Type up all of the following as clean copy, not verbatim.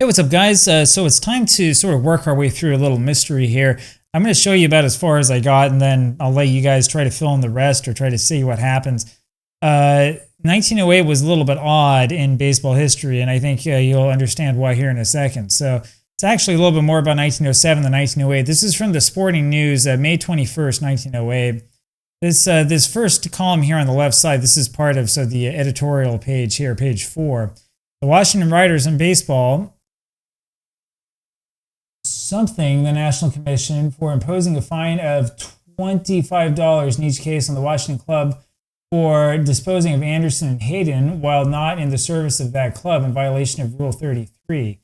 Hey, what's up, guys? So it's time to sort of work our way through a little mystery here. I'm going to show you about as far as I got, and then I'll let you guys try to fill in the rest or try to see what happens. 1908 was a little bit odd in baseball history, and I think you'll understand why here in a second. So it's actually a little bit more about 1907 than 1908. This is from the Sporting News, May 21st, 1908. This first column here on the left side, this is part of the editorial page here, page 4. The Washington Writers in Baseball the National Commission for imposing a fine of $25 in each case on the Washington club for disposing of Anderson and Hayden while not in the service of that club in violation of Rule 33.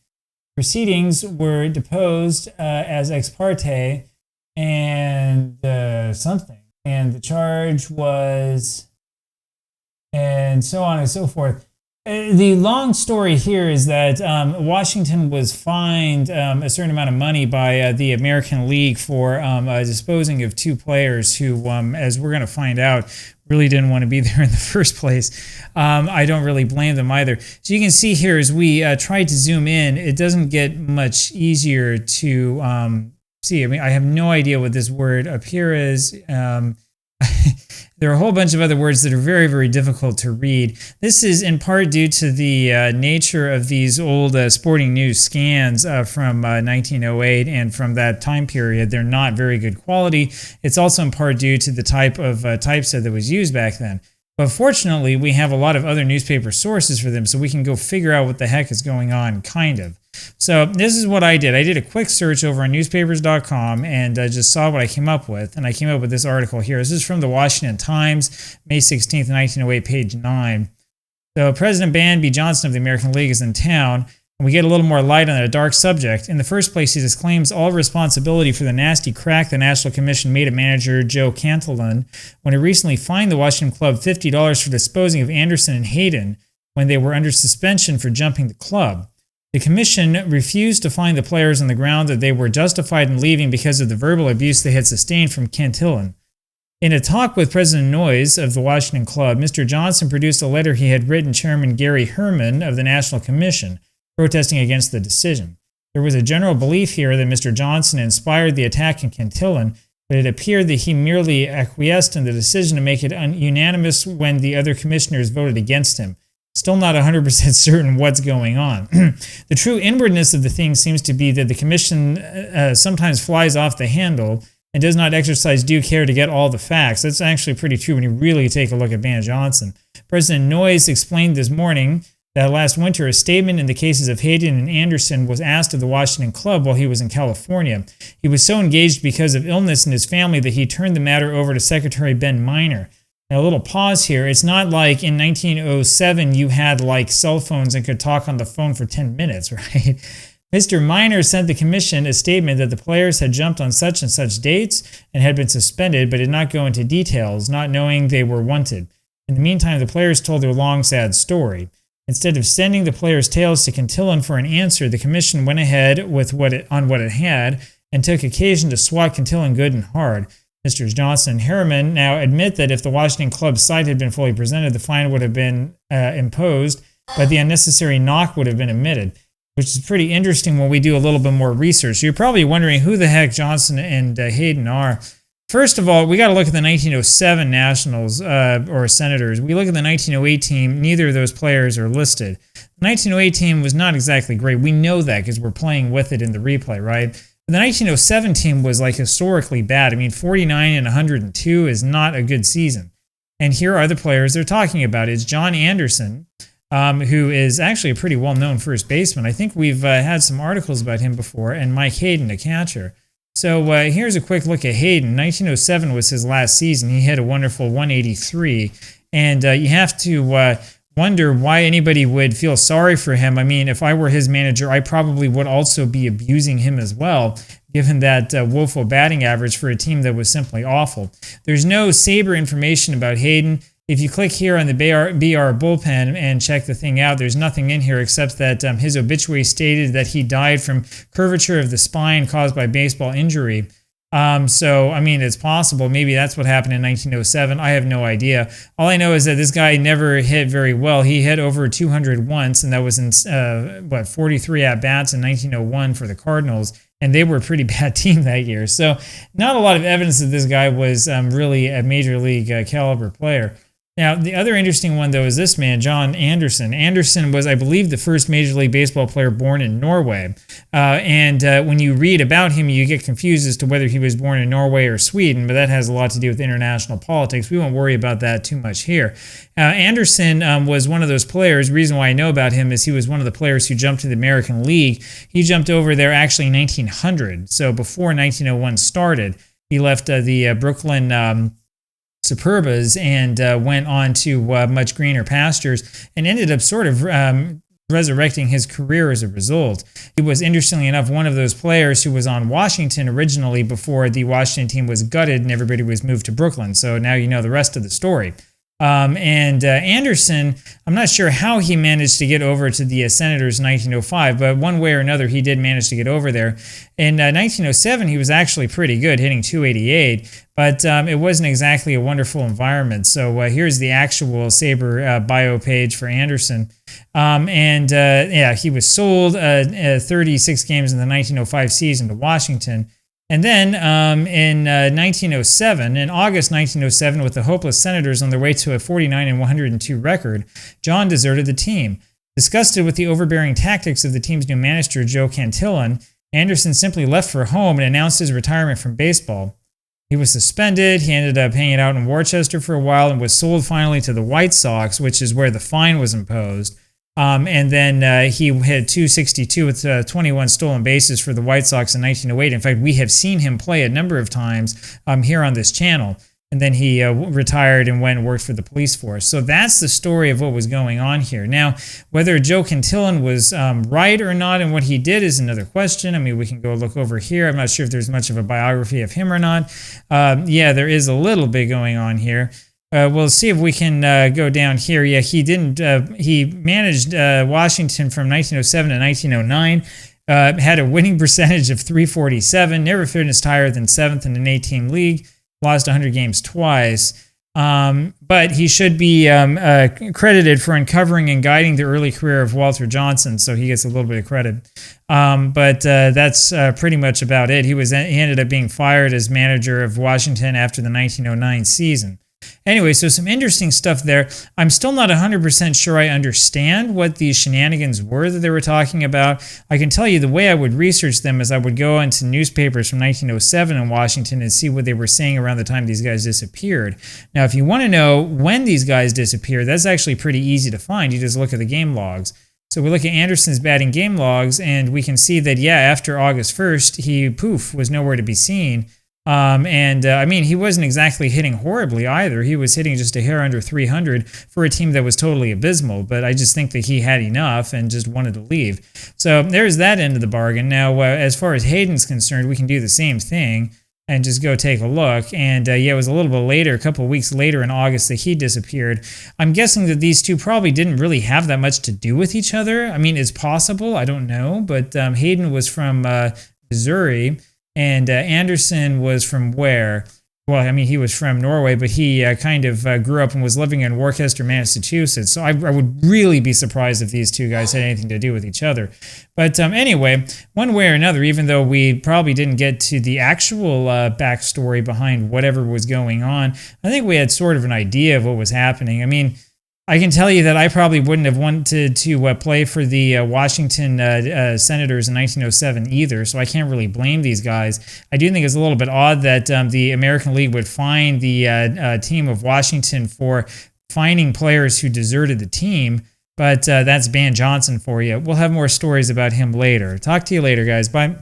Proceedings were deposed as ex parte and and the charge was, and so on and so forth. The long story here is that Washington was fined a certain amount of money by the American League for disposing of two players who, as we're going to find out, really didn't want to be there in the first place. I don't really blame them either. So you can see here as we try to zoom in, it doesn't get much easier to see. I mean, I have no idea what this word up here is. There are a whole bunch of other words that are very, very difficult to read. This is in part due to the nature of these old Sporting News scans from 1908 and from that time period. They're not very good quality. It's also in part due to the type of typeset that was used back then. But fortunately, we have a lot of other newspaper sources for them, so we can go figure out what the heck is going on, kind of. So this is what I did. I did a quick search over on newspapers.com and just saw what I came up with. And I came up with this article here. This is from the Washington Times, May 16th, 1908, page 9. So President Ban B. Johnson of the American League is in town, and we get a little more light on a dark subject. In the first place, he disclaims all responsibility for the nasty crack the National Commission made at manager Joe Kdenlive when it recently fined the Washington club $50 for disposing of Anderson and Hayden when they were under suspension for jumping the club. The commission refused to fine the players on the ground that they were justified in leaving because of the verbal abuse they had sustained from Kdenlive. In a talk with President Noyes of the Washington Club, Mr. Johnson produced a letter he had written Chairman Gary Herman of the National Commission, protesting against the decision. There was a general belief here that Mr. Johnson inspired the attack on Kdenlive, but it appeared that he merely acquiesced in the decision to make it unanimous when the other commissioners voted against him. Still not 100% certain what's going on. The true inwardness of the thing seems to be that the commission sometimes flies off the handle and does not exercise due care to get all the facts. That's actually pretty true when you really take a look at Ban Johnson. President Noyes explained this morning that last winter a statement in the cases of Hayden and Anderson was asked of the Washington club while he was in California. He was so engaged because of illness in his family that he turned the matter over to Secretary Ben Miner. Now, a little pause here. It's not like in 1907 you had like cell phones and could talk on the phone for 10 minutes, right? Mr. Miner sent the commission a statement that the players had jumped on such and such dates and had been suspended, but did not go into details, not knowing they were wanted. In the meantime, the players told their long, sad story. Instead of sending the players' tales to Kdenlive for an answer, the commission went ahead with what it had and took occasion to swat Kdenlive good and hard. Mr. Johnson and Harriman now admit that if the Washington club's site had been fully presented, the fine would have been imposed, but the unnecessary knock would have been omitted, which is pretty interesting when we do a little bit more research. You're probably wondering who the heck Johnson and Hayden are. First of all, we got to look at the 1907 Nationals or Senators. We look at the 1908 team, neither of those players are listed. The 1908 team was not exactly great. We know that because we're playing with it in the replay, right? The 1907 team was like historically bad. I mean, 49 and 102 is not a good season. And here are the players they're talking about. It's John Anderson, who is actually a pretty well-known first baseman. I think we've had some articles about him before, and Mike Hayden, a catcher. So here's a quick look at Hayden. 1907 was his last season. He hit a wonderful 183. And you have to wonder why anybody would feel sorry for him. I mean, if I were his manager, I probably would also be abusing him as well, given that woeful batting average for a team that was simply awful. There's no Sabre information about Hayden. If you click here on the BR bullpen and check the thing out, there's nothing in here except that his obituary stated that he died from curvature of the spine caused by baseball injury. So, I mean, it's possible. Maybe that's what happened in 1907. I have no idea. All I know is that this guy never hit very well. He hit over 200 once, and that was in, 43 at-bats in 1901 for the Cardinals. And they were a pretty bad team that year. So, not a lot of evidence that this guy was really a major league caliber player. Now, the other interesting one, though, is this man, John Anderson. Anderson was, I believe, the first Major League Baseball player born in Norway. When you read about him, you get confused as to whether he was born in Norway or Sweden, but that has a lot to do with international politics. We won't worry about that too much here. Anderson was one of those players. The reason why I know about him is he was one of the players who jumped to the American League. He jumped over there actually in 1900, so before 1901 started. He left the Brooklyn Superbas and went on to much greener pastures and ended up sort of resurrecting his career as a result. He was, interestingly enough, one of those players who was on Washington originally before the Washington team was gutted and everybody was moved to Brooklyn. So now you know the rest of the story. Anderson, I'm not sure how he managed to get over to the Senators in 1905, but one way or another, he did manage to get over there. In 1907, he was actually pretty good, hitting 288, but it wasn't exactly a wonderful environment. So here's the actual Sabre bio page for Anderson. He was sold 36 games in the 1905 season to Washington. And then in 1907, in August 1907, with the hopeless Senators on their way to a 49-102 record, John deserted the team. Disgusted with the overbearing tactics of the team's new manager, Joe Cantillon, Anderson simply left for home and announced his retirement from baseball. He was suspended. He ended up hanging out in Worcester for a while and was sold finally to the White Sox, which is where the fine was imposed. And then he hit 262 with 21 stolen bases for the White Sox in 1908. In fact, we have seen him play a number of times here on this channel. And then he retired and went and worked for the police force. So that's the story of what was going on here. Now, whether Joe Cantillon was right or not in what he did is another question. I mean, we can go look over here. I'm not sure if there's much of a biography of him or not. Yeah, there is a little bit going on here. We'll see if we can go down here. Yeah, he didn't. He managed Washington from 1907 to 1909. Had a winning percentage of .347. Never finished higher than 7th in an 8-team league. Lost 100 games twice. But he should be credited for uncovering and guiding the early career of Walter Johnson, so he gets a little bit of credit. But that's pretty much about it. He ended up being fired as manager of Washington after the 1909 season. Anyway, so some interesting stuff there. I'm still not 100% sure I understand what these shenanigans were that they were talking about. I can tell you the way I would research them is I would go into newspapers from 1907 in Washington and see what they were saying around the time these guys disappeared. Now, if you want to know when these guys disappeared, that's actually pretty easy to find. You just look at the game logs. So we look at Anderson's batting game logs, and we can see that, yeah, after August 1st, he, was nowhere to be seen. I mean, he wasn't exactly hitting horribly either. He was hitting just a hair under 300 for a team that was totally abysmal, but I just think that he had enough and just wanted to leave. So there's that end of the bargain. Now, as far as Hayden's concerned, we can do the same thing and just go take a look. And yeah, it was a little bit later, a couple of weeks later in August that he disappeared. I'm guessing that these two probably didn't really have that much to do with each other. I mean, it's possible. I don't know. But Hayden was from Missouri. And Anderson was from where? Well, I mean, he was from Norway, but he kind of grew up and was living in Worcester, Massachusetts. So I would really be surprised if these two guys had anything to do with each other. But anyway, one way or another, even though we probably didn't get to the actual backstory behind whatever was going on, I think we had sort of an idea of what was happening. I mean, I can tell you that I probably wouldn't have wanted to play for the Washington Senators in 1907 either, so I can't really blame these guys. I do think it's a little bit odd that the American League would fine the team of Washington for fining players who deserted the team, but that's Ban Johnson for you. We'll have more stories about him later. Talk to you later, guys. Bye.